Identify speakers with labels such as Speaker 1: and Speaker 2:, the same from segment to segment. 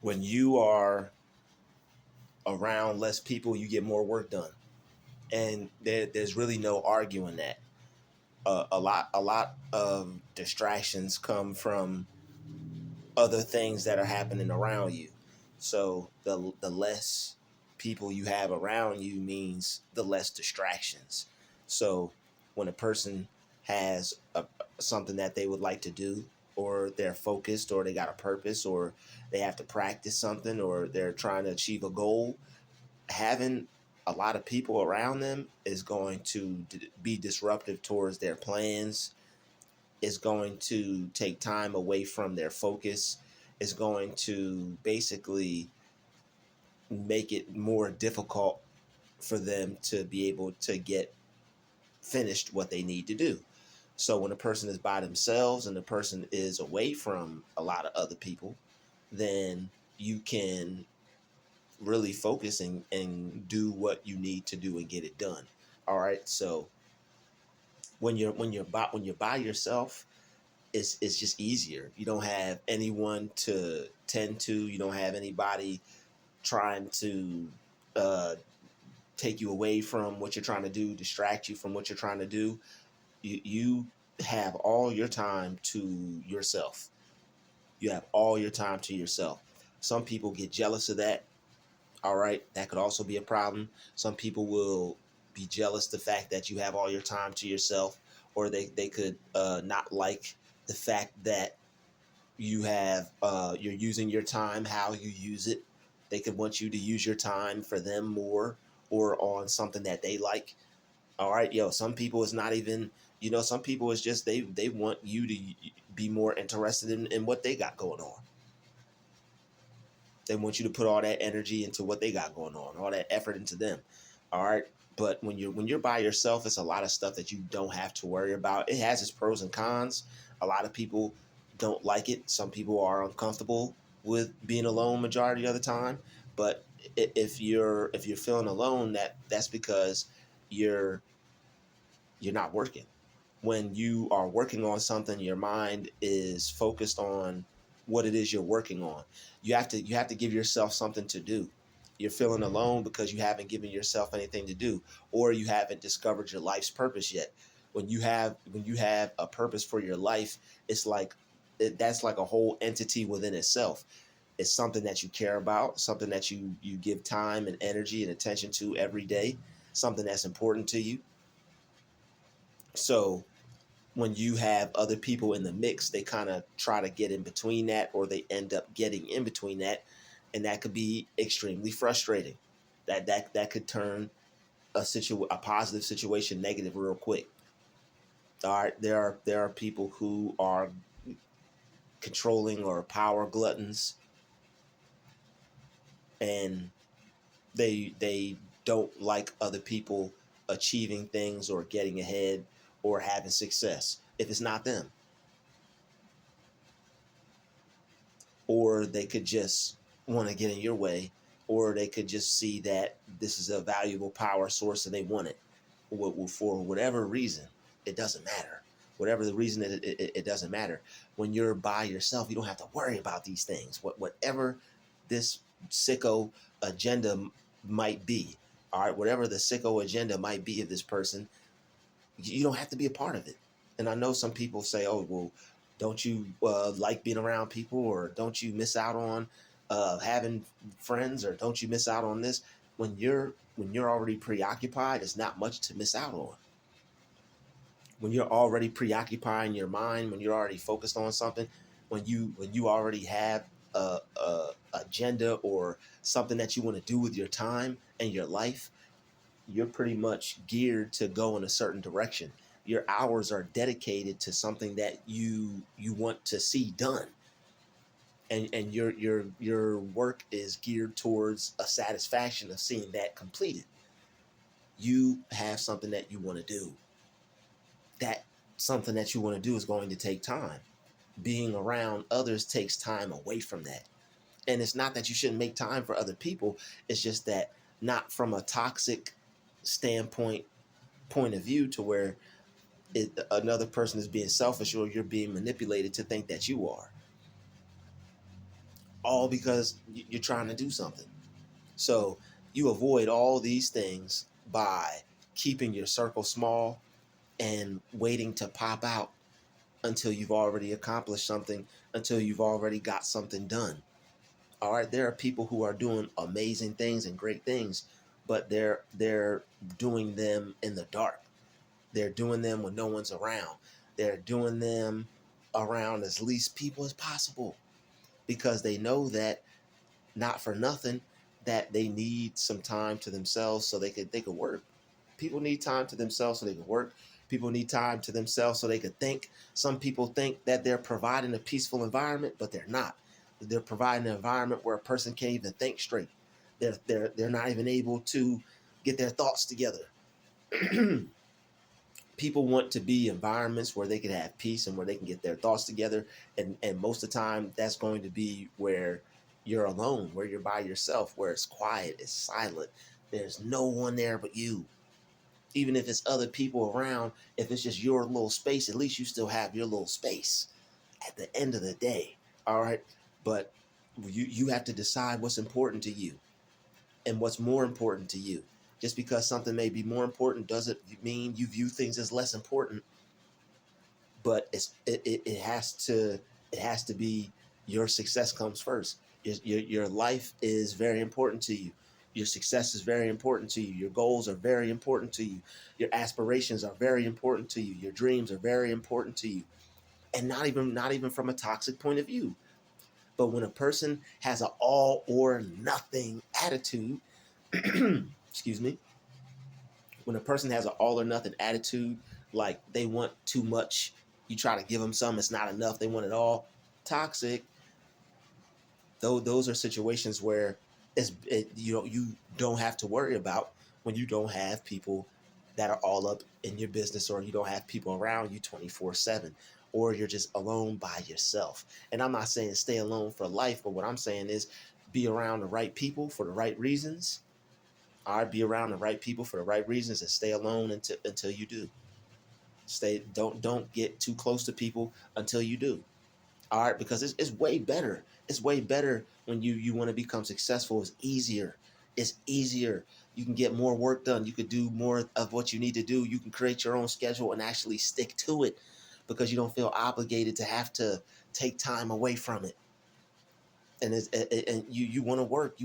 Speaker 1: When you are around less people, you get more work done, and there's really no arguing that. A lot of distractions come from other things that are happening around you. So the less people you have around you means the less distractions. So when a person has something that they would like to do, or they're focused, or they got a purpose, or they have to practice something, or they're trying to achieve a goal, having a lot of people around them is going to be disruptive towards their plans. Is going to take time away from their focus. Is going to basically make it more difficult for them to be able to get finished what they need to do. So when a person is by themselves and the person is away from a lot of other people, then you can really focus and do what you need to do and get it done. All right. So when you're by yourself, it's just easier. You don't have anyone to tend to. You don't have anybody trying to uh, take you away from what you're trying to do, distract you from what you're trying to do. You have all your time to yourself. You have all your time to yourself. Some people get jealous of that. All right, that could also be a problem. Some people will be jealous the fact that you have all your time to yourself, or they could not like the fact that you're using your time how you use it. They could want you to use your time for them more, or on something that they like. All right, yo, some people is not even, some people is just they want you to be more interested in what they got going on. They want you to put all that energy into what they got going on, all that effort into them. All right. But when you're by yourself, it's a lot of stuff that you don't have to worry about. It has its pros and cons. A lot of people don't like it. Some people are uncomfortable with being alone majority of the time. But if you're feeling alone, that's because you're you're not working. When you are working on something, your mind is focused on what it is you're working on. You have to give yourself something to do. You're feeling alone because you haven't given yourself anything to do, or you haven't discovered your life's purpose yet. When you have a purpose for your life, it's like that's like a whole entity within itself. It's something that you care about, something that you give time and energy and attention to every day, something that's important to you. So when you have other people in the mix, they kind of try to get in between that, or they end up getting in between that, and that could be extremely frustrating. That could turn a positive situation negative real quick. All right, there are people who are controlling or power gluttons, and they don't like other people achieving things or getting ahead or having success if it's not them. Or they could just want to get in your way, or they could just see that this is a valuable power source and they want it. For whatever reason. It doesn't matter. Whatever the reason, it doesn't matter. When you're by yourself, you don't have to worry about these things. Whatever this sicko agenda might be, all right, whatever the sicko agenda might be of this person, you don't have to be a part of it. And I know some people say, "Oh, well, don't you like being around people, or don't you miss out on having friends, or don't you miss out on this?" When you're already preoccupied, it's not much to miss out on. When you're already preoccupying your mind, when you're already focused on something, when you already have a agenda or something that you want to do with your time and your life, you're pretty much geared to go in a certain direction. Your hours are dedicated to something that you want to see done, and your work is geared towards a satisfaction of seeing that completed. You have something that you want to do. That something that you want to do is going to take time. Being around others takes time away from that. And it's not that you shouldn't make time for other people. It's just that not from a toxic standpoint point of view, to where another person is being selfish, or you're being manipulated to think that you are. all because you're trying to do something. So you avoid all these things by keeping your circle small and waiting to pop out until you've already accomplished something, until you've already got something done. All right, there are people who are doing amazing things and great things, but they're doing them in the dark. They're doing them when no one's around. They're doing them around as least people as possible because they know that, not for nothing, that they need some time to themselves so they could work. People need time to themselves so they can work. People need time to themselves so they can think. Some people think that they're providing a peaceful environment, but they're not. They're providing an environment where a person can't even think straight. They're not even able to get their thoughts together. People want to be environments where they can have peace and where they can get their thoughts together. And most of the time, that's going to be where you're alone, where you're by yourself, where it's quiet, it's silent. There's no one there but you. Even if it's other people around, if it's just your little space, at least you still have your little space at the end of the day. All right. But you have to decide what's important to you and what's more important to you. Just because something may be more important doesn't mean you view things as less important. But it has to be your success comes first. Your life is very important to you. Your success is very important to you. Your goals are very important to you. Your aspirations are very important to you. Your dreams are very important to you. And not even from a toxic point of view. But when a person has an all or nothing attitude, excuse me, when a person has an all or nothing attitude, like they want too much, you try to give them some, it's not enough, they want it all. Toxic. Though those are situations where you don't have to worry about when you don't have people that are all up in your business, or you don't have people around you 24/7, or you're just alone by yourself. And I'm not saying stay alone for life, but what I'm saying is be around the right people for the right reasons. All right, be around the right people for the right reasons and stay alone until you do. Don't get too close to people until you do. All right, because it's way better. It's way better when you want to become successful. It's easier. It's easier. You can get more work done. You could do more of what you need to do. You can create your own schedule and actually stick to it because you don't feel obligated to have to take time away from it. And you want to work.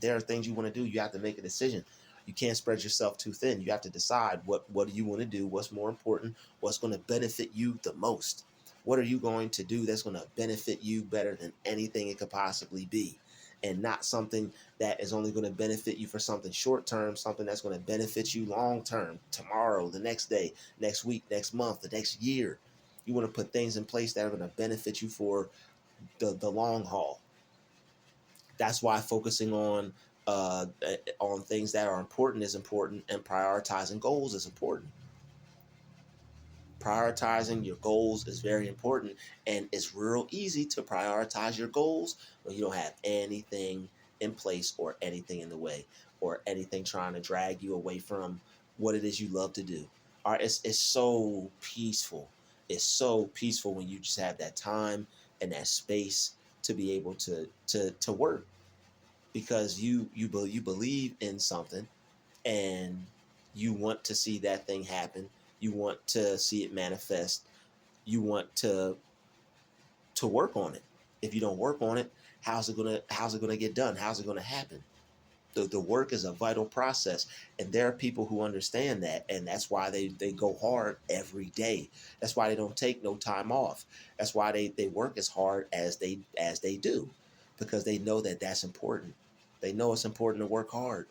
Speaker 1: There are things you want to do. You have to make a decision. You can't spread yourself too thin. You have to decide what do you want to do, what's more important, what's going to benefit you the most. What are you going to do that's going to benefit you better than anything it could possibly be? And not something that is only going to benefit you for something short term, something that's going to benefit you long term, tomorrow, the next day, next week, next month, the next year. You want to put things in place that are going to benefit you for the long haul. That's why focusing on things that are important is important, and prioritizing goals is important. Prioritizing your goals is very important, and it's real easy to prioritize your goals when you don't have anything in place or anything in the way or anything trying to drag you away from what it is you love to do. All right, it's so peaceful. It's so peaceful when you just have that time and that space to be able to work because you believe in something and you want to see that thing happen. You want to see it manifest. You want to work on it. If you don't work on it, how's it gonna get done? How's it gonna happen? The work is a vital process, and there are people who understand that, and that's why they go hard every day. That's why they don't take no time off. That's why they work as hard as they do, because they know that that's important. They know it's important to work hard.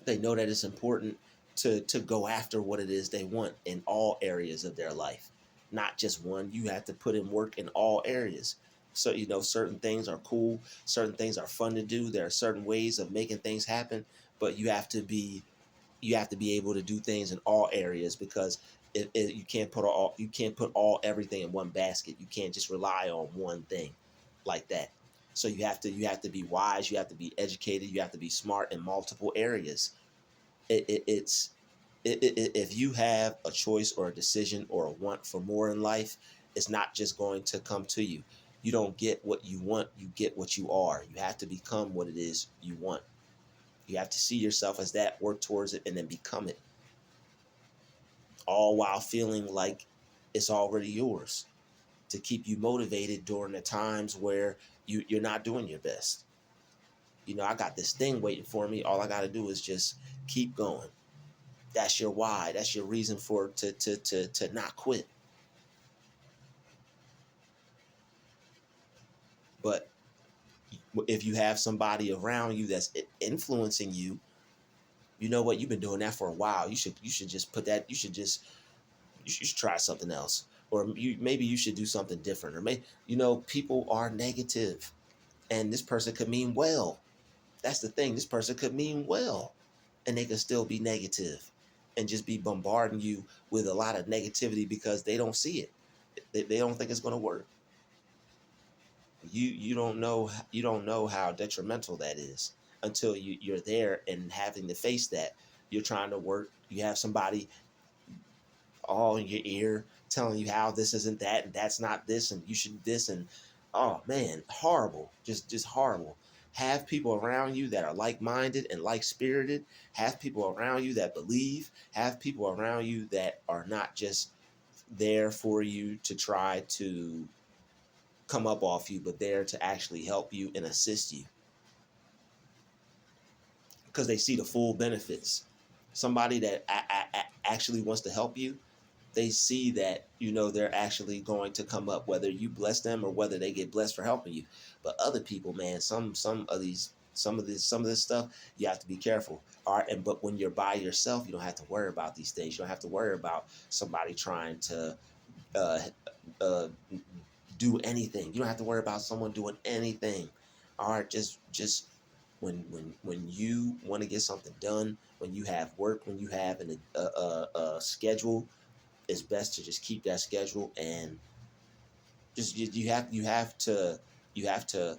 Speaker 1: They know that it's important to go after what it is they want in all areas of their life, not just one. You have to put in work in all areas. So certain things are cool, certain things are fun to do. There are certain ways of making things happen, but you have to be able to do things in all areas because you can't put all everything in one basket. You can't just rely on one thing like that. So you have to be wise, you have to be educated, you have to be smart in multiple areas. It's if you have a choice or a decision or a want for more in life, it's not just going to come to you. You don't get what you want, you get what you are. You have to become what it is you want. You have to see yourself as that, work towards it, and then become it. All while feeling like it's already yours, to keep you motivated during the times where you're not doing your best. I got this thing waiting for me. All I got to do is just keep going. That's your why. That's your reason for to not quit. But if you have somebody around you that's influencing you, you know what? You've been doing that for a while. You should just put that. You should try something else, or maybe you should do something different, or maybe people are negative, and this person could mean well. That's the thing. This person could mean well, and they could still be negative, and just be bombarding you with a lot of negativity because they don't see it. They don't think it's going to work. You don't know how detrimental that is until you're there and having to face that. You're trying to work. You have somebody all in your ear telling you how this isn't that and that's not this and you should this, and oh man, horrible. Just horrible. Have people around you that are like-minded and like-spirited. Have people around you that believe. Have people around you that are not just there for you to try to come up off you, but there to actually help you and assist you because they see the full benefits. Somebody that actually wants to help you, they see that they're actually going to come up, whether you bless them or whether they get blessed for helping you. But other people, man, some of this stuff, you have to be careful. All right, but when you're by yourself, you don't have to worry about these things. You don't have to worry about somebody trying to uh, uh, do anything. You don't have to worry about someone doing anything. All right, just when you want to get something done, when you have work, when you have a schedule, it's best to just keep that schedule, and just you have to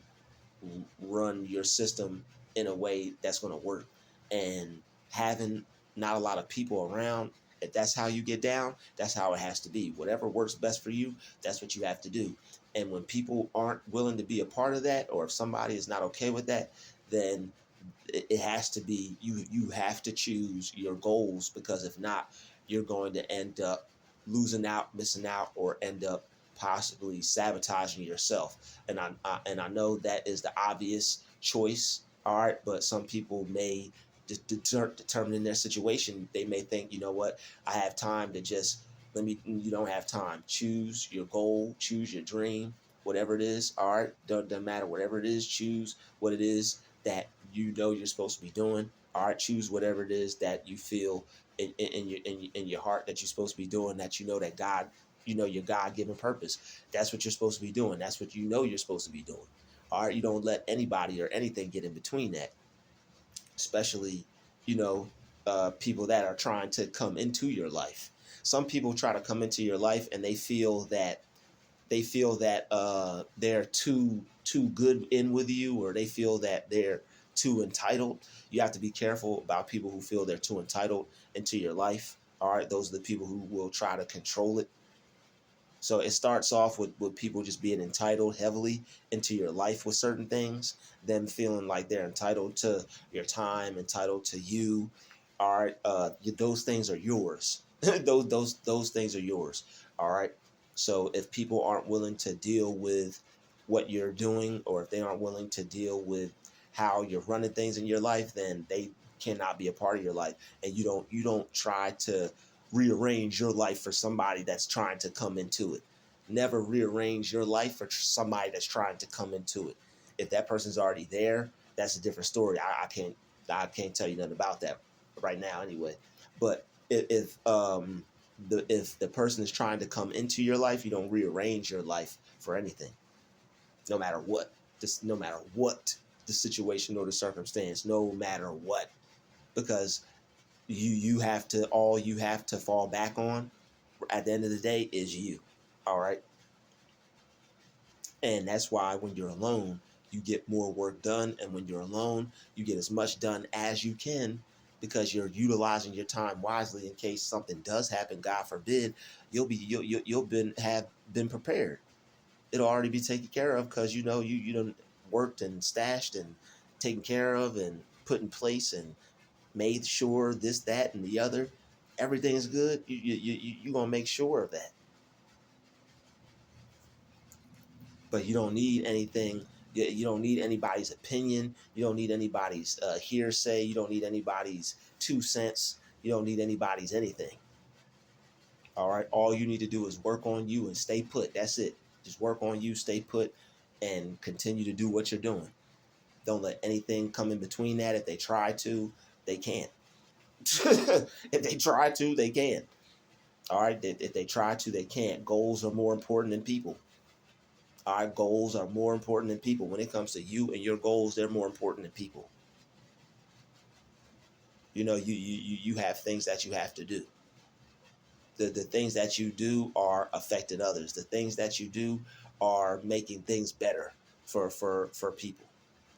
Speaker 1: run your system in a way that's going to work. And having not a lot of people around, if that's how you get down, that's how it has to be. Whatever works best for you, that's what you have to do. And when people aren't willing to be a part of that, or if somebody is not okay with that, then it has to be you have to choose your goals, because if not, you're going to end up losing out, missing out, or end up possibly sabotaging yourself. And I know that is the obvious choice, all right, but some people may just determine in their situation, they may think, you know what, I have time to just let me. You don't have time. Choose your goal, choose your dream, whatever it is. All right, doesn't matter, whatever it is, choose what it is that you're supposed to be doing. All right, choose whatever it is that you feel in your heart that you're supposed to be doing, that that God, your God-given purpose. That's what you're supposed to be doing. That's what you're supposed to be doing. All right, you don't let anybody or anything get in between that, especially people that are trying to come into your life. Some people try to come into your life and they feel that they're too good in with you, or they feel that they're too entitled. You have to be careful about people who feel they're too entitled into your life. All right, those are the people who will try to control it. So it starts off with people just being entitled heavily into your life with certain things, them feeling like they're entitled to your time, entitled to you. All right, those things are yours. those things are yours. All right. So if people aren't willing to deal with what you're doing, or if they aren't willing to deal with how you're running things in your life, then they cannot be a part of your life. And you don't try to rearrange your life for somebody that's trying to come into it. Never rearrange your life for somebody that's trying to come into it. If that person's already there, that's a different story. I can't tell you nothing about that right now anyway. But if the person is trying to come into your life, you don't rearrange your life for anything, no matter what. Just no matter what the situation or the circumstance, no matter what, because all you have to fall back on at the end of the day is you. All right. And that's why when you're alone, you get more work done. And when you're alone, you get as much done as you can, because you're utilizing your time wisely in case something does happen, God forbid. You'll have been prepared. It'll already be taken care of because you done worked and stashed and taken care of and put in place and made sure this, that, and the other, everything is good. You gonna make sure of that. But you don't need anything. You don't need anybody's opinion. You don't need anybody's hearsay. You don't need anybody's 2 cents. You don't need anybody's anything. All right. All you need to do is work on you and stay put. That's it. Just work on you, stay put, and continue to do what you're doing. Don't let anything come in between that. If they try to, they can't. If they try to, they can. All right. If they try to, they can't. Goals are more important than people. Our goals are more important than people. When it comes to you and your goals, they're more important than people. You have things that you have to do. The things that you do are affecting others. The things that you do are making things better for people.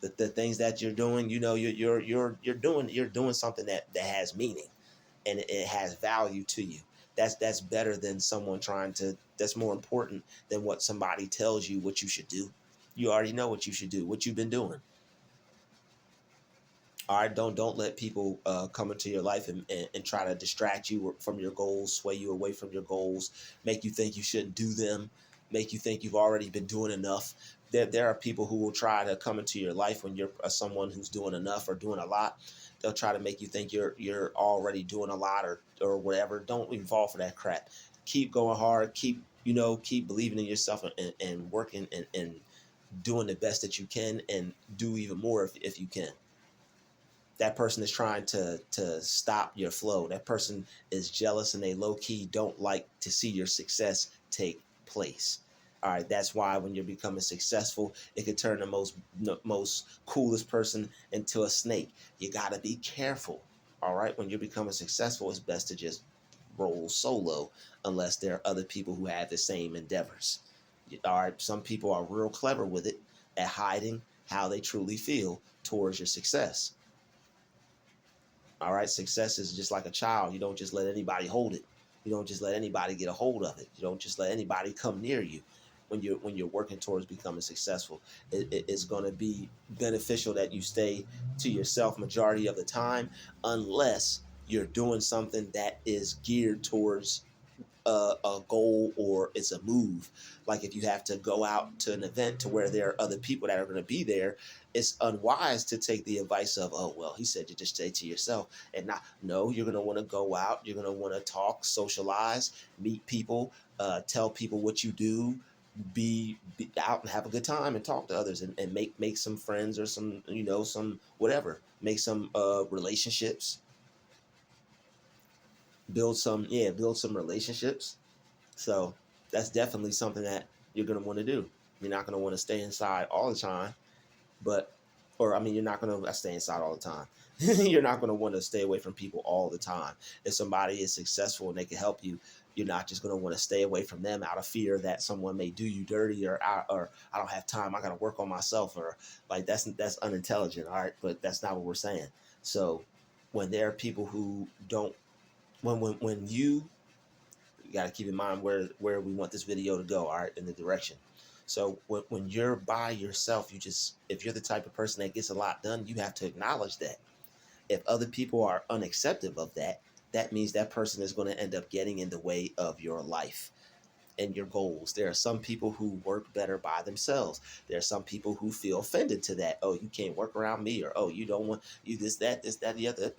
Speaker 1: The things that you're doing, you're doing something that has meaning and it has value to you. That's better than someone trying to. That's more important than what somebody tells you what you should do. You already know what you should do, what you've been doing. All right, don't let people come into your life and try to distract you from your goals, sway you away from your goals, make you think you shouldn't do them, make you think you've already been doing enough. There are people who will try to come into your life when you're someone who's doing enough or doing a lot. They'll try to make you think you're already doing a lot or whatever. Don't even fall for that crap. Keep going hard. Keep believing in yourself and working and doing the best that you can and do even more if you can. That person is trying to stop your flow. That person is jealous and they low key don't like to see your success take place. All right, that's why when you're becoming successful, it could turn the most coolest person into a snake. You got to be careful. All right, when you're becoming successful, it's best to just roll solo unless there are other people who have the same endeavors. All right, some people are real clever with it at hiding how they truly feel towards your success. All right, success is just like a child. You don't just let anybody hold it. You don't just let anybody get a hold of it. You don't just let anybody come near you. When you're working towards becoming successful, it's going to be beneficial that you stay to yourself majority of the time, unless you're doing something that is geared towards a goal or it's a move. Like if you have to go out to an event to where there are other people that are going to be there, it's unwise to take the advice of, oh, well, he said you just stay to yourself and not. No, you're going to want to go out. You're going to want to talk, socialize, meet people, tell people what you do, be out and have a good time and talk to others and make some friends or some whatever, make some relationships, build some relationships. So that's definitely something that you're going to want to do. You're not going to want to stay inside all the time, but, or I mean, you're not going to stay inside all the time. You're not going to want to stay away from people all the time. If somebody is successful and they can help you, you're not just going to want to stay away from them out of fear that someone may do you dirty or I don't have time. I got to work on myself or like that's unintelligent. All right. But that's not what we're saying. So when there are people who don't, when you got to keep in mind where we want this video to go, all right, in the direction. So when you're by yourself, if you're the type of person that gets a lot done, you have to acknowledge that. If other people are unaccepting of that, that means that person is going to end up getting in the way of your life and your goals. There are some people who work better by themselves. There are some people who feel offended to that. Oh, you can't work around me, or oh, you don't want you this, that, the other.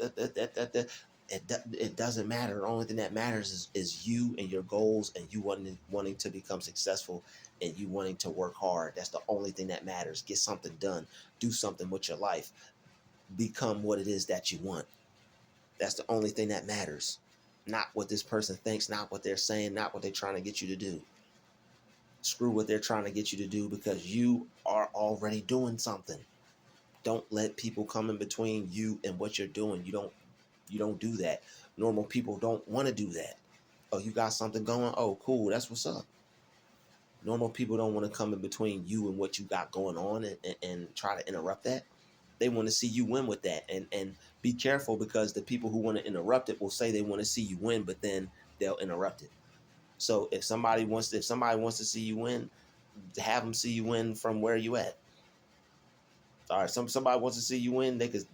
Speaker 1: It doesn't matter. The only thing that matters is you and your goals and you wanting to become successful and you wanting to work hard. That's the only thing that matters. Get something done. Do something with your life. Become what it is that you want. That's the only thing that matters. Not what this person thinks, not what they're saying, not what they're trying to get you to do. Screw what they're trying to get you to do because you are already doing something. Don't let people come in between you and what you're doing. You don't do that. Normal people don't want to do that. Oh, you got something going? Oh, cool. That's what's up. Normal people don't want to come in between you and what you got going on and try to interrupt that. They want to see you win with that. And be careful because the people who want to interrupt it will say they want to see you win, but then they'll interrupt it. So if somebody wants to see you win, have them see you win from where you at. All right, somebody wants to see you win, they could,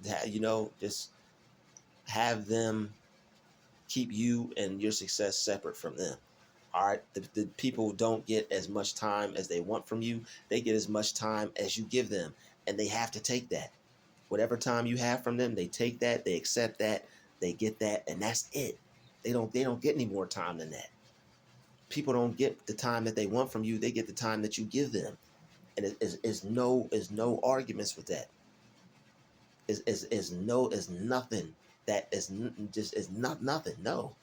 Speaker 1: just have them keep you and your success separate from them. All right, the people don't get as much time as they want from you. They get as much time as you give them, and they have to take that. Whatever time you have from them, they take that, they accept that, they get that, and that's it. They don't get any more time than that. People don't get the time that they want from you. They get the time that you give them, and is no arguments with that. Is nothing that just is not nothing. No,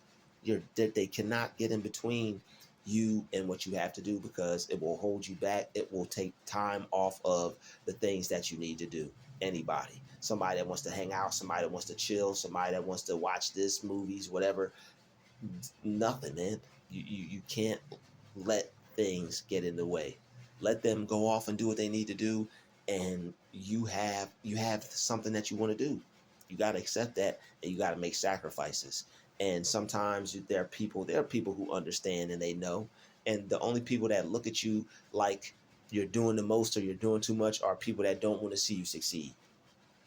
Speaker 1: they cannot get in between you and what you have to do, because it will hold you back. It will take time off of the things that you need to do. Anybody, somebody that wants to hang out, somebody that wants to chill, somebody that wants to watch this movies, whatever, nothing, man. You can't let things get in the way. Let them go off and do what they need to do, and you have something that you want to do. You got to accept that, and you got to make sacrifices. And sometimes there are people who understand and they know, and the only people that look at you like you're doing the most or you're doing too much are people that don't want to see you succeed.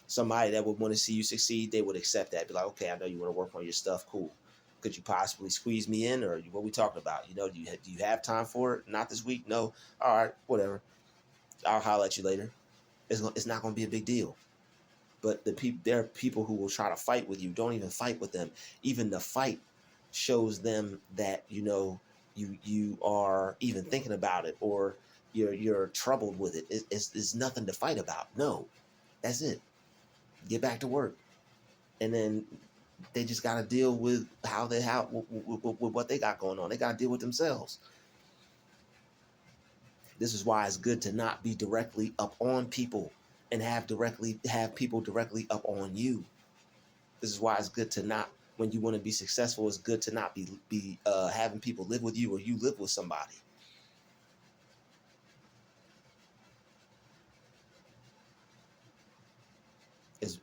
Speaker 1: Somebody that would want to see you succeed, they would accept that. Be like, okay, I know you want to work on your stuff. Cool. Could you possibly squeeze me in, or what we talking about? Do you have time for it? Not this week. No. All right, whatever. I'll holler at you later. It's not going to be a big deal. But there are people who will try to fight with you. Don't even fight with them. Even the fight shows them that you are even thinking about it, or you're troubled with it. It's nothing to fight about. No, that's it. Get back to work, and then they just got to deal with with what they got going on. They got to deal with themselves. This is why it's good to not be directly up on people and have people directly up on you. This is why it's good to not, when you want to be successful, it's good to not be having people live with you, or you live with somebody.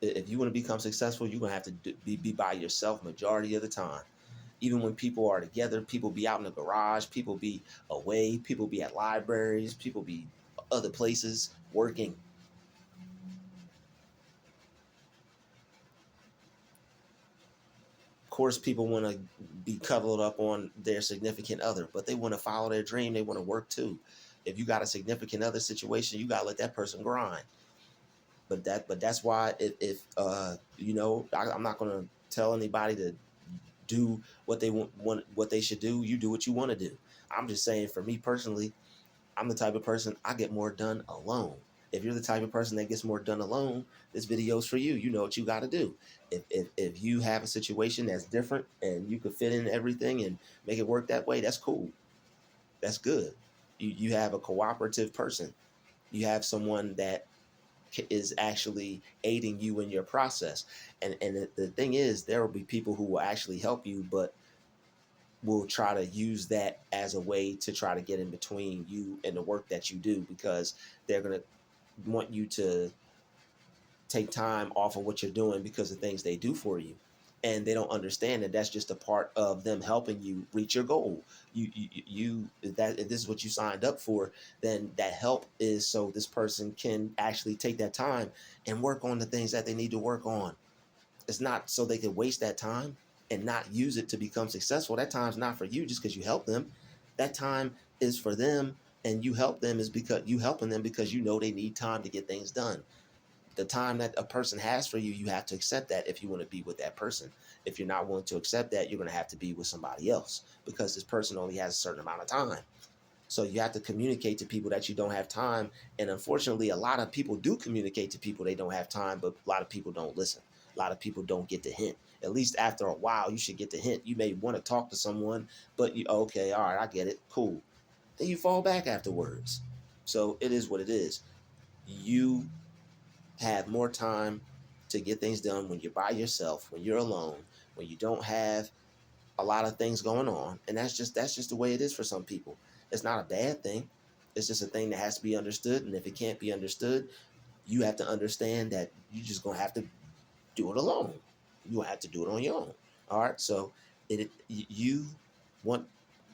Speaker 1: If you want to become successful, you're gonna have to be by yourself majority of the time. Even when people are together, people be out in the garage, people be away, people be at libraries, people be other places working. Of course, people want to be cuddled up on their significant other, but they want to follow their dream. They want to work too. If you got a significant other situation, you gotta let that person grind. But that's why, I'm not gonna tell anybody to do what they want what they should do. You do what you want to do. I'm just saying, for me personally, I'm the type of person, I get more done alone. If you're the type of person that gets more done alone, this video's for you. You know what you got to do. If you have a situation that's different and you could fit in everything and make it work that way, that's cool. That's good. You have a cooperative person. You have someone that is actually aiding you in your process. And the thing is, there will be people who will actually help you, but will try to use that as a way to try to get in between you and the work that you do, because they're going to want you to take time off of what you're doing because of things they do for you, and they don't understand that that's just a part of them helping you reach your goal. That if this is what you signed up for, then that help is so this person can actually take that time and work on the things that they need to work on. It's not so they can waste that time and not use it to become successful. That time's not for you just because you help them. That time is for them, and you help them is because you helping them because you know they need time to get things done. The time that a person has for you, you have to accept that if you want to be with that person. If you're not willing to accept that, you're going to have to be with somebody else, because this person only has a certain amount of time. So you have to communicate to people that you don't have time. And unfortunately, a lot of people do communicate to people they don't have time, but a lot of people don't listen. A lot of people don't get the hint. At least after a while, you should get the hint. You may want to talk to someone, but okay, all right, I get it. Cool. Then you fall back afterwards. So it is what it is. You have more time to get things done when you're by yourself, when you're alone, when you don't have a lot of things going on. And that's just the way it is for some people. It's not a bad thing. It's just a thing that has to be understood. And if it can't be understood, you have to understand that you're just gonna have to do it alone. You have to do it on your own. All right. So you want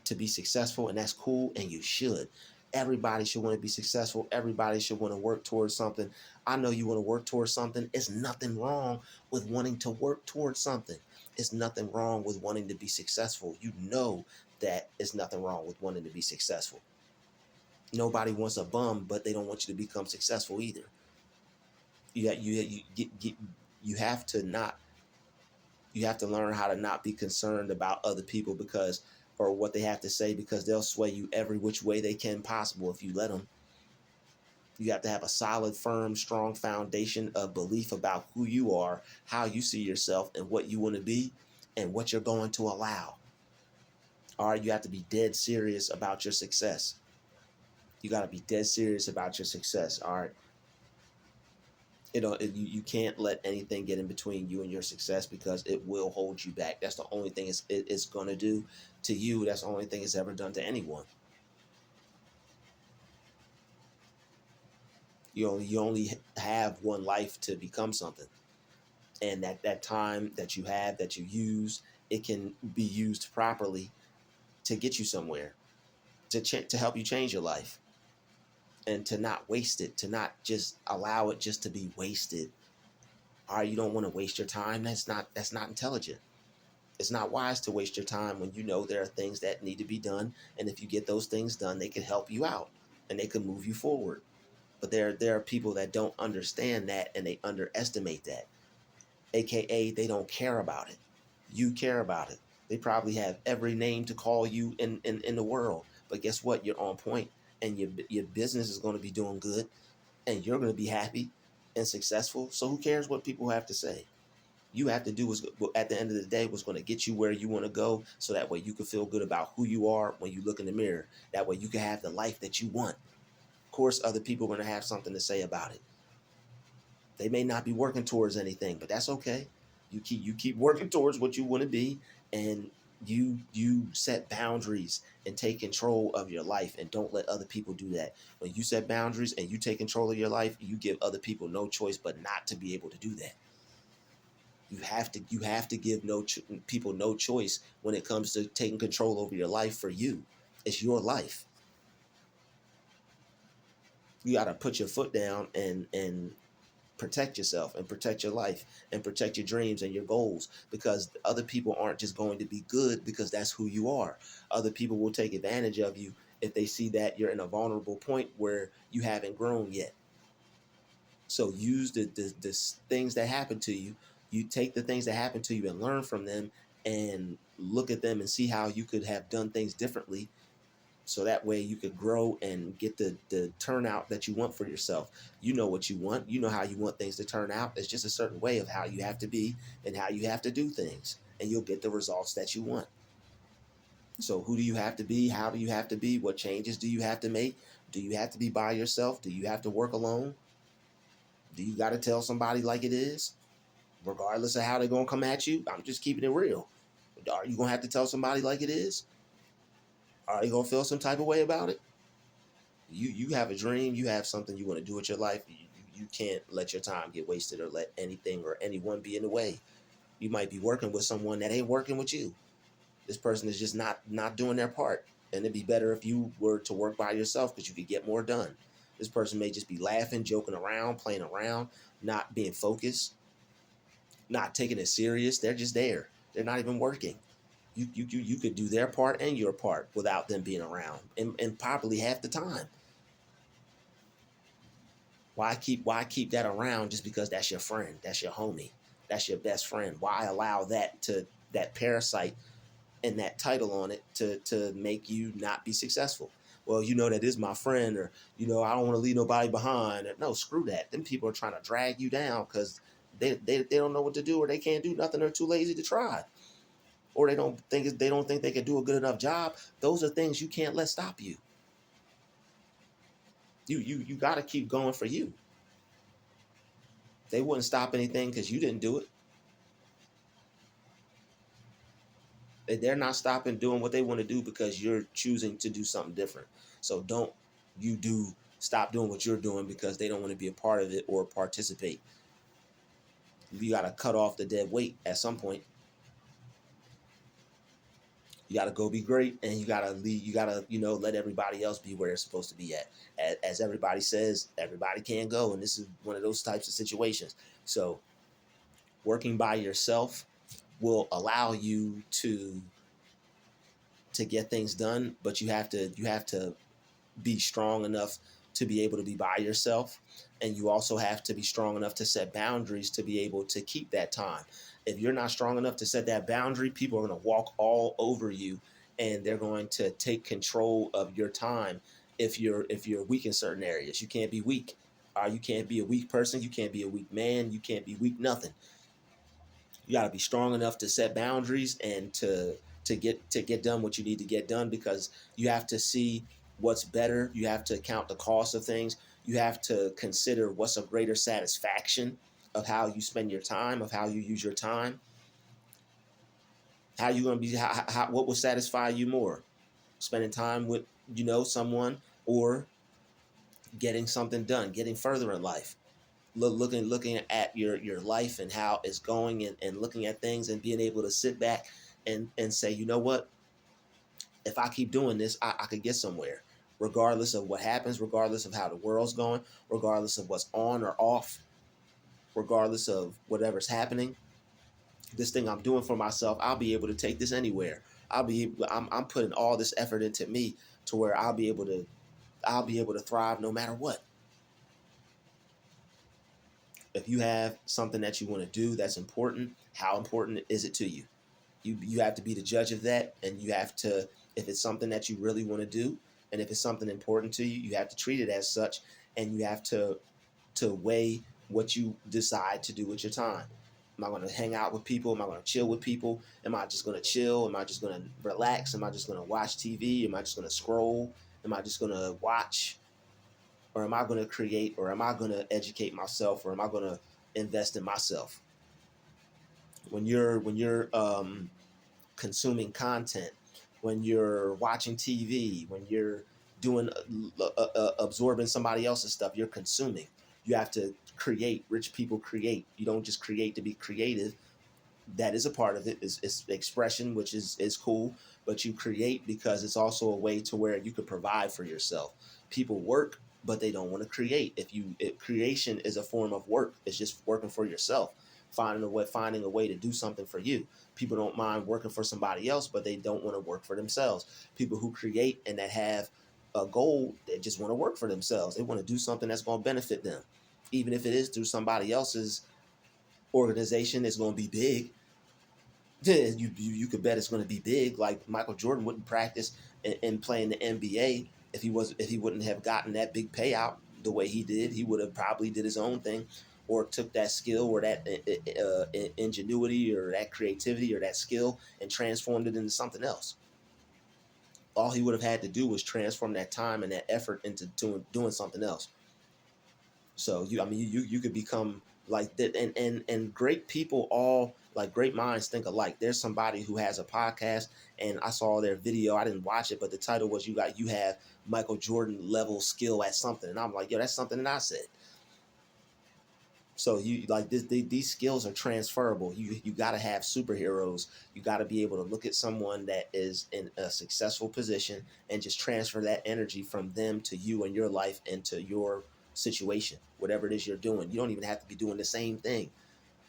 Speaker 1: to be successful, and that's cool, and you should. Everybody should want to be successful. Everybody should want to work towards something. I know you want to work towards something. It's nothing wrong with wanting to work towards something. It's nothing wrong with wanting to be successful. You know that it's nothing wrong with wanting to be successful. Nobody wants a bum, but they don't want you to become successful either. You have to not. You have to learn how to not be concerned about other people because, or what they have to say, because they'll sway you every which way they can possible if you let them. You have to have a solid, firm, strong foundation of belief about who you are, how you see yourself, and what you want to be, and what you're going to allow. All right, you have to be dead serious about your success. You got to be dead serious about your success. All right. You can't let anything get in between you and your success because it will hold you back. That's the only thing it's going to do to you. That's the only thing it's ever done to anyone. You only have one life to become something. And that time that you have, that you use, it can be used properly to get you somewhere, to help you change your life, and to not waste it, to not just allow it just to be wasted. All right, you don't want to waste your time. That's not intelligent. It's not wise to waste your time when you know there are things that need to be done, and if you get those things done, they can help you out and they can move you forward. But there are people that don't understand that, and they underestimate that. AKA, they don't care about it. You care about it. They probably have every name to call you in the world. But guess what? You're on point, and your business is going to be doing good, and you're going to be happy and successful. So who cares what people have to say? You have to do what's, at the end of the day, what's going to get you where you want to go, so that way you can feel good about who you are when you look in the mirror. That way you can have the life that you want. Of course, other people are going to have something to say about it. They may not be working towards anything, but that's okay. You keep working towards what you want to be, and you set boundaries and take control of your life, and don't let other people do that. When you set boundaries and you take control of your life, you give other people no choice but not to be able to do that. You have to give people no choice when it comes to taking control over your life for you. It's your life. You got to put your foot down and protect yourself and protect your life and protect your dreams and your goals, because other people aren't just going to be good because that's who you are. Other people will take advantage of you if they see that you're in a vulnerable point where you haven't grown yet. So use the things that happen to you. You take the things that happen to you and learn from them, and look at them and see how you could have done things differently, so that way you could grow and get the turnout that you want for yourself. You know what you want. You know how you want things to turn out. It's just a certain way of how you have to be and how you have to do things, and you'll get the results that you want. So who do you have to be? How do you have to be? What changes do you have to make? Do you have to be by yourself? Do you have to work alone? Do you got to tell somebody like it is, regardless of how they're going to come at you? I'm just keeping it real. Are you going to have to tell somebody like it is? Are you going to feel some type of way about it? You have a dream. You have something you want to do with your life. You can't let your time get wasted or let anything or anyone be in the way. You might be working with someone that ain't working with you. This person is just not doing their part. And it'd be better if you were to work by yourself, because you could get more done. This person may just be laughing, joking around, playing around, not being focused, not taking it serious. They're just there. They're not even working. You could do their part and your part without them being around, and probably half the time. Why keep that around just because that's your friend, that's your homie, that's your best friend? Why allow that parasite and that title on it to make you not be successful? Well, that is my friend, or I don't want to leave nobody behind. No, screw that. Them people are trying to drag you down because they don't know what to do, or they can't do nothing, or too lazy to try, or they don't think they can do a good enough job. Those are things you can't let stop you. You got to keep going for you. They wouldn't stop anything because you didn't do it. They're not stopping doing what they want to do because you're choosing to do something different. So don't stop doing what you're doing because they don't want to be a part of it or participate. You got to cut off the dead weight at some point. You got to go be great, and you got to lead. You got to, let everybody else be where they're supposed to be at. As everybody says, everybody can't go, and this is one of those types of situations. So working by yourself will allow you to get things done, but you have to be strong enough to be able to be by yourself, and you also have to be strong enough to set boundaries to be able to keep that time. If you're not strong enough to set that boundary, people are going to walk all over you, and they're going to take control of your time. If you're weak in certain areas, you can't be weak. You can't be a weak person, you can't be a weak man, you can't be weak nothing. You got to be strong enough to set boundaries and to get done what you need to get done, because you have to see what's better. You have to count the cost of things. You have to consider what's a greater satisfaction of how you spend your time, of how you use your time. How you going to be, what will satisfy you more? Spending time with, someone, or getting something done, getting further in life. Looking at your life and how it's going, and looking at things and being able to sit back and say, you know what, if I keep doing this, I could get somewhere, regardless of what happens, regardless of how the world's going, regardless of what's on or off, regardless of whatever's happening. This thing I'm doing for myself, I'll be able to take this anywhere. I'm putting all this effort into me to where I'll be able to thrive no matter what. If you have something that you want to do that's important, how important is it to you? You have to be the judge of that, and you have to, if it's something that you really want to do, and if it's something important to you, you have to treat it as such, and you have to weigh what you decide to do with your time. Am I going to hang out with people? Am I going to chill with people? Am I just going to chill? Am I just going to relax? Am I just going to watch TV? Am I just going to scroll? Am I just going to watch? Or am I going to create? Or am I going to educate myself? Or am I going to invest in myself? When you're consuming content, when you're watching TV, when you're doing absorbing somebody else's stuff, you're consuming. You have to create. Rich people create. You don't just create to be creative. That is a part of it. Is expression, which is cool, but you create because it's also a way to where you could provide for yourself. People work, but they don't want to create. If creation is a form of work, it's just working for yourself, finding a way to do something for you. People don't mind working for somebody else, but they don't want to work for themselves. People who create and that have a goal, they just want to work for themselves. They want to do something that's going to benefit them, even if it is through somebody else's organization. It's going to be big. Yeah, you could bet it's going to be big. Like Michael Jordan wouldn't practice and play in the NBA if he wouldn't have gotten that big payout the way he did. He would have probably did his own thing, or took that skill or that ingenuity or that creativity or that skill and transformed it into something else. All he would have had to do was transform that time and that effort into doing something else. So you could become like that, and great people, all like great minds think alike. There's somebody who has a podcast, and I saw their video. I didn't watch it, but the title was you have Michael Jordan level skill at something, and I'm like, yo, that's something that I said. So you like these skills are transferable. You got to have superheroes. You got to be able to look at someone that is in a successful position and just transfer that energy from them to you and your life and to your situation, whatever it is you're doing. You don't even have to be doing the same thing.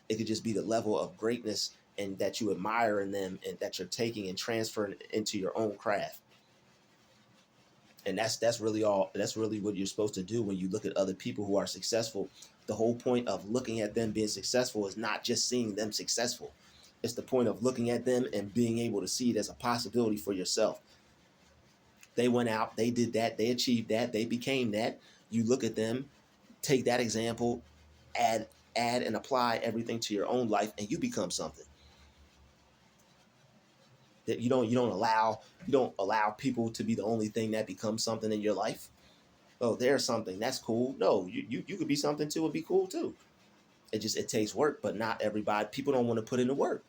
Speaker 1: It could just be the level of greatness and that you admire in them, and that you're taking and transferring into your own craft. And that's really what you're supposed to do when you look at other people who are successful. The whole point of looking at them being successful is not just seeing them successful. It's the point of looking at them and being able to see it as a possibility for yourself. They went out, they did that, they achieved that, they became that. You look at them, take that example, add and apply everything to your own life, and you become something. That you don't allow people to be the only thing that becomes something in your life. Oh, there's something that's cool. No, you could be something too and be cool too. It takes work, but not everybody. People don't want to put in the work.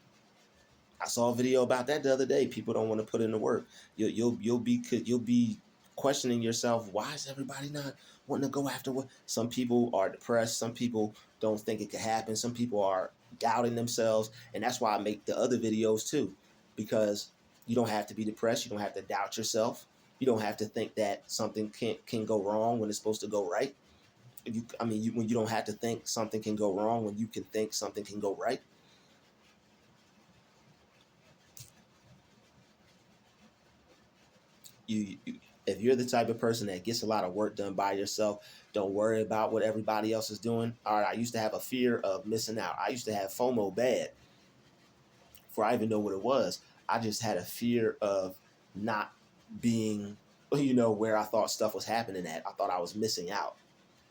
Speaker 1: I saw a video about that the other day. People don't want to put in the work. You'll be questioning yourself. Why is everybody not wanting to go after what? Some people are depressed. Some people don't think it could happen. Some people are doubting themselves, and that's why I make the other videos too, because You don't have to be depressed. You don't have to doubt yourself. You don't have to think that something can go wrong when it's supposed to go right. When you don't have to think something can go wrong when you can think something can go right. You if you're the type of person that gets a lot of work done by yourself, don't worry about what everybody else is doing. All right, I used to have a fear of missing out. I used to have FOMO bad before I even know what it was. I just had a fear of not being, where I thought stuff was happening at. I thought I was missing out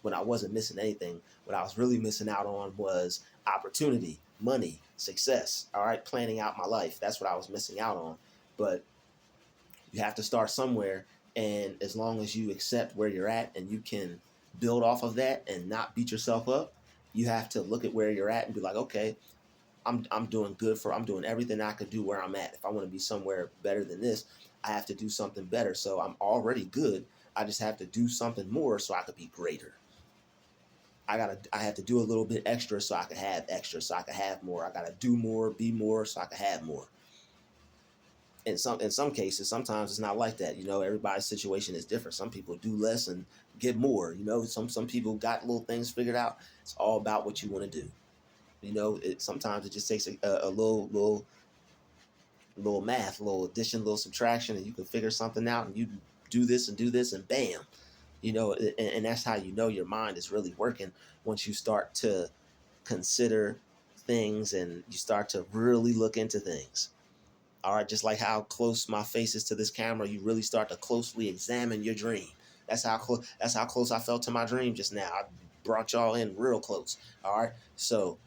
Speaker 1: when I wasn't missing anything. What I was really missing out on was opportunity, money, success. All right, planning out my life. That's what I was missing out on. But you have to start somewhere. And as long as you accept where you're at and you can build off of that and not beat yourself up, you have to look at where you're at and be like, okay, I'm doing good I'm doing everything I could do where I'm at. If I want to be somewhere better than this, I have to do something better. So I'm already good. I just have to do something more so I could be greater. I have to do a little bit extra so I could have extra, so I could have more. I gotta do more, be more, so I could have more. In some cases, sometimes it's not like that. Everybody's situation is different. Some people do less and get more. Some people got little things figured out. It's all about what you want to do. Sometimes it just takes a little math, a little addition, a little subtraction, and you can figure something out. And you do this, and bam, and that's how your mind is really working once you start to consider things and you start to really look into things. All right, just like how close my face is to this camera, you really start to closely examine your dream. That's how close I felt to my dream just now. I brought y'all in real close. All right, so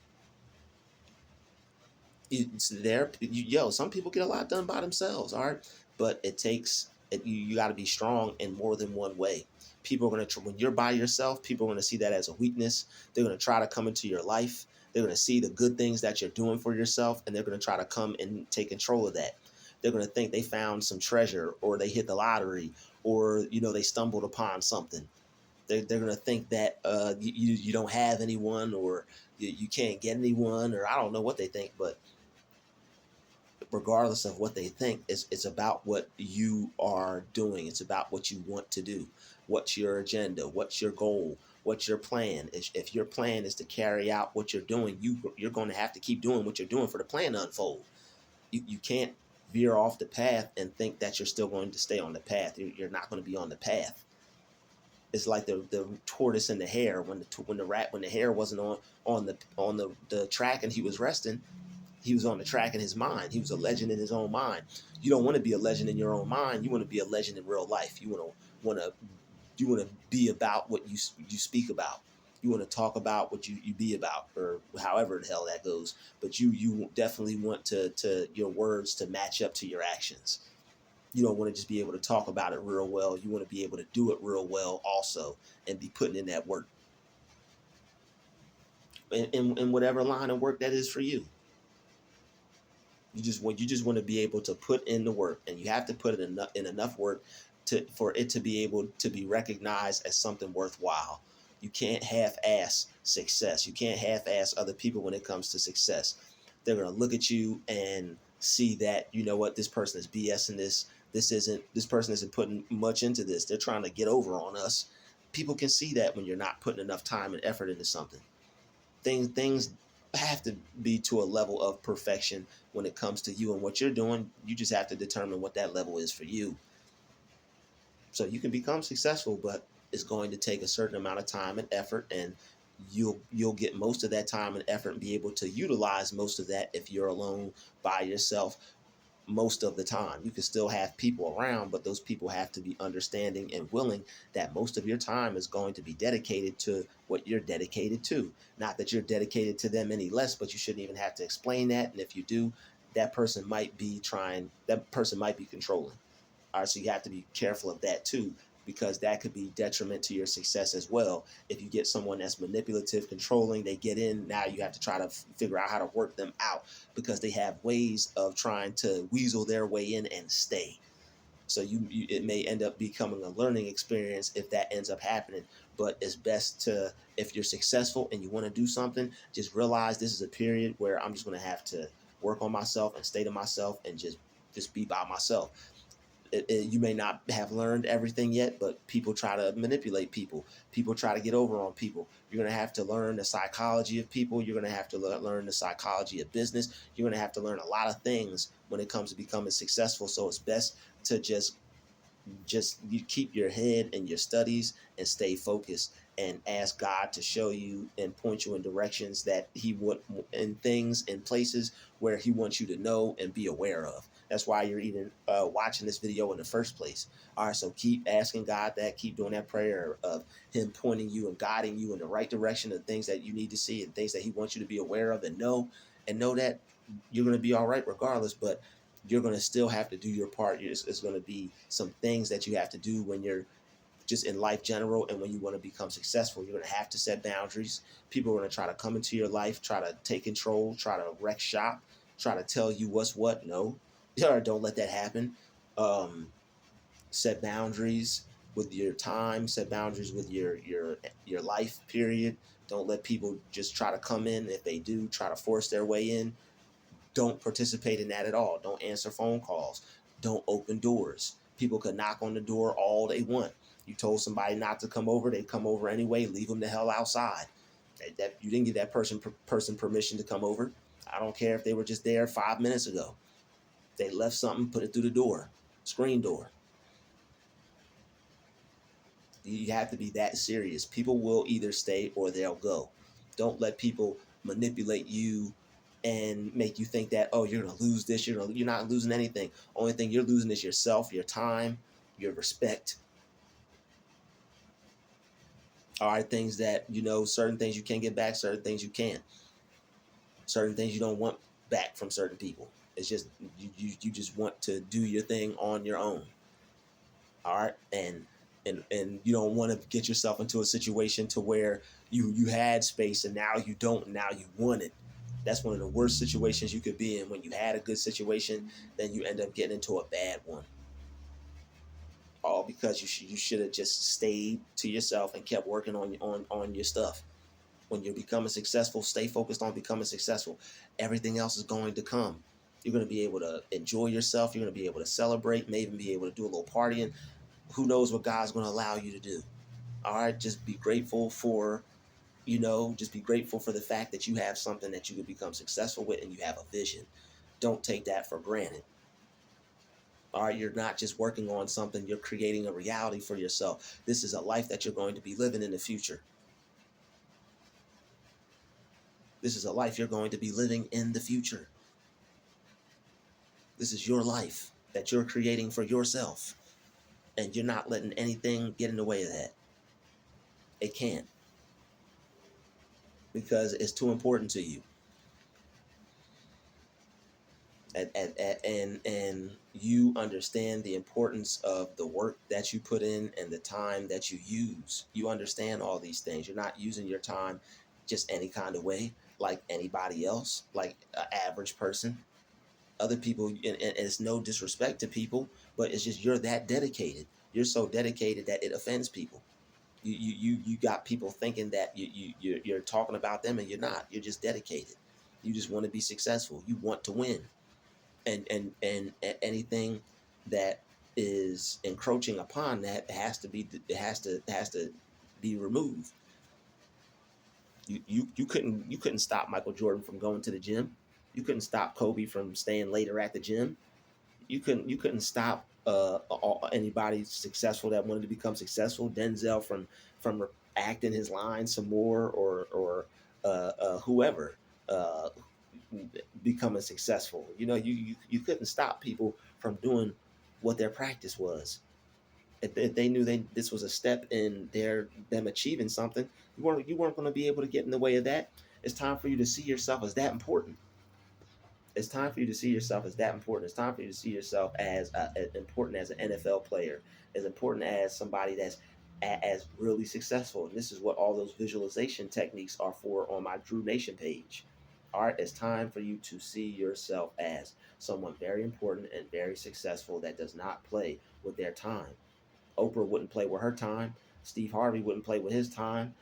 Speaker 1: some people get a lot done by themselves. All right, but it takes it. You got to be strong in more than one way. People are when you're by yourself, people are gonna see that as a weakness. They're gonna try to come into your life. They're gonna see the good things that you're doing for yourself, and they're gonna try to come and take control of that. They're gonna think they found some treasure, or they hit the lottery, or they stumbled upon something. They're gonna think that you don't have anyone, or you can't get anyone, or I don't know what they think, but regardless of what they think, it's about what you are doing. It's about what you want to do. What's your agenda? What's your goal? What's your plan? If your plan is to carry out what you're doing, you're going to have to keep doing what you're doing for the plan to unfold. You can't veer off the path and think that you're still going to stay on the path. You're not going to be on the path. It's like the tortoise and the hare. When the hare wasn't on the track and he was resting, he was on the track in his mind. He was a legend in his own mind. You don't want to be a legend in your own mind. You want to be a legend in real life. You want to be about what you speak about. You want to talk about what you be about, or however the hell that goes. But you definitely want to your words to match up to your actions. You don't want to just be able to talk about it real well. You want to be able to do it real well also, and be putting in that work in whatever line of work that is for you. You just want to be able to put in the work, and you have to put it in enough work for it to be able to be recognized as something worthwhile. You can't half-ass success. You can't half-ass other people when it comes to success. They're gonna look at you and see that what, this person is BSing this. This person isn't putting much into this. They're trying to get over on us. People can see that when you're not putting enough time and effort into something. Things have to be to a level of perfection when it comes to you and what you're doing. You just have to determine what that level is for you. So you can become successful, but it's going to take a certain amount of time and effort, and you'll get most of that time and effort and be able to utilize most of that if you're alone by yourself most of the time. You can still have people around, but those people have to be understanding and willing that most of your time is going to be dedicated to what you're dedicated to. Not that you're dedicated to them any less, but you shouldn't even have to explain that. And if you do, that person might be controlling. All right, so you have to be careful of that too, because that could be detriment to your success as well. If you get someone that's manipulative, controlling, they get in, now you have to try to figure out how to work them out, because they have ways of trying to weasel their way in and stay. So it may end up becoming a learning experience if that ends up happening. But it's best to, if you're successful and you want to do something, just realize this is a period where I'm just going to have to work on myself and stay to myself and just just be by myself. You may not have learned everything yet, but people try to manipulate people. People try to get over on people. You're going to have to learn the psychology of people. You're going to have to learn the psychology of business. You're going to have to learn a lot of things when it comes to becoming successful. So it's best to just you keep your head in your studies and stay focused and ask God to show you and point you in directions that he would, in things and places where he wants you to know and be aware of. That's why you're even watching this video in the first place. All right, so keep asking God that, keep doing that prayer of him pointing you and guiding you in the right direction of things that you need to see and things that he wants you to be aware of, and know that you're going to be all right regardless. But you're going to still have to do your part. It's going to be some things that you have to do when you're just in life general, and when you want to become successful. You're going to have to set boundaries. People are going to try to come into your life, try to take control, try to wreck shop, try to tell you what's what. No, don't let that happen. um, Set boundaries with your time, set boundaries with your life period. Don't let people just try to come in. If they do try to force their way in, don't participate in that at all. Don't answer phone calls. Don't open doors. People could knock on the door all they want. You told somebody not to come over, they come over anyway. Leave them the hell outside. That you didn't give that person permission to come over. I don't care if they were just there 5 minutes ago. They left something, put it through the door, screen door. You have to be that serious. People will either stay or they'll go. Don't let people manipulate you and make you think that, oh, you're gonna lose this. You're not losing anything. Only thing you're losing is yourself, your time, your respect. All right, things that certain things you can get back, certain things you can't. Certain things you don't want back from certain people. It's just you just want to do your thing on your own. All right, and you don't want to get yourself into a situation to where you had space and now you don't, now you want it. That's one of the worst situations you could be in. When you had a good situation, then you end up getting into a bad one, all because you should have just stayed to yourself and kept working on your stuff. When you're becoming successful, stay focused on becoming successful. Everything else is going to come. You're going to be able to enjoy yourself. You're going to be able to celebrate, maybe even be able to do a little partying. Who knows what God's going to allow you to do. All right, just be grateful for, just be grateful for the fact that you have something that you can become successful with and you have a vision. Don't take that for granted. All right, you're not just working on something, you're creating a reality for yourself. This is a life that you're going to be living in the future. This is a life you're going to be living in the future. This is your life that you're creating for yourself. And you're not letting anything get in the way of that. It can't. Because it's too important to you. And you understand the importance of the work that you put in and the time that you use. You understand all these things. You're not using your time just any kind of way, like anybody else, like an average person. Other people, and it's no disrespect to people, but it's just you're that dedicated. You're so dedicated that it offends people. You got people thinking that you're talking about them, and you're not. You're just dedicated. You just want to be successful. You want to win. And anything that is encroaching upon that has to be removed. You couldn't stop Michael Jordan from going to the gym. You couldn't stop Kobe from staying later at the gym. You couldn't stop anybody successful that wanted to become successful. Denzel from acting his lines some more, or whoever. Becoming successful. You couldn't stop people from doing what their practice was. If they knew this was a step in them achieving something, you weren't going to be able to get in the way of that. It's time for you to see yourself as that important. It's time for you to see yourself as that important. It's time for you to see yourself as important as an NFL player, as important as somebody that's as really successful. And this is what all those visualization techniques are for on my Drew Nation page. All right, it's time for you to see yourself as someone very important and very successful that does not play with their time. Oprah wouldn't play with her time. Steve Harvey wouldn't play with his time.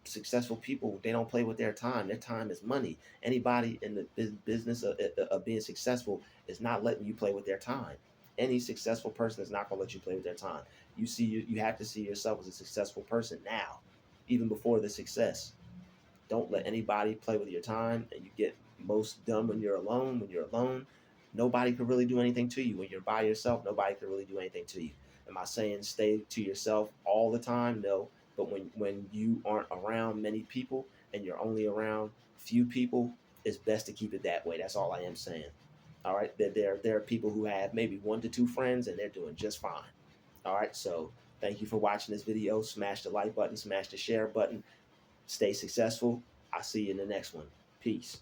Speaker 1: Successful people, they don't play with their time. Their time is money. Anybody in the business of being successful is not letting you play with their time. Any successful person is not going to let you play with their time. You have to see yourself as a successful person now, even before the success. Don't let anybody play with your time, and you get most done when you're alone. When you're alone, nobody can really do anything to you. When you're by yourself, nobody can really do anything to you. Am I saying stay to yourself all the time? No. But when you aren't around many people and you're only around few people, it's best to keep it that way. That's all I am saying. All right. There are people who have maybe 1 to 2 friends and they're doing just fine. All right. So thank you for watching this video. Smash the like button, smash the share button. Stay successful. I'll see you in the next one. Peace.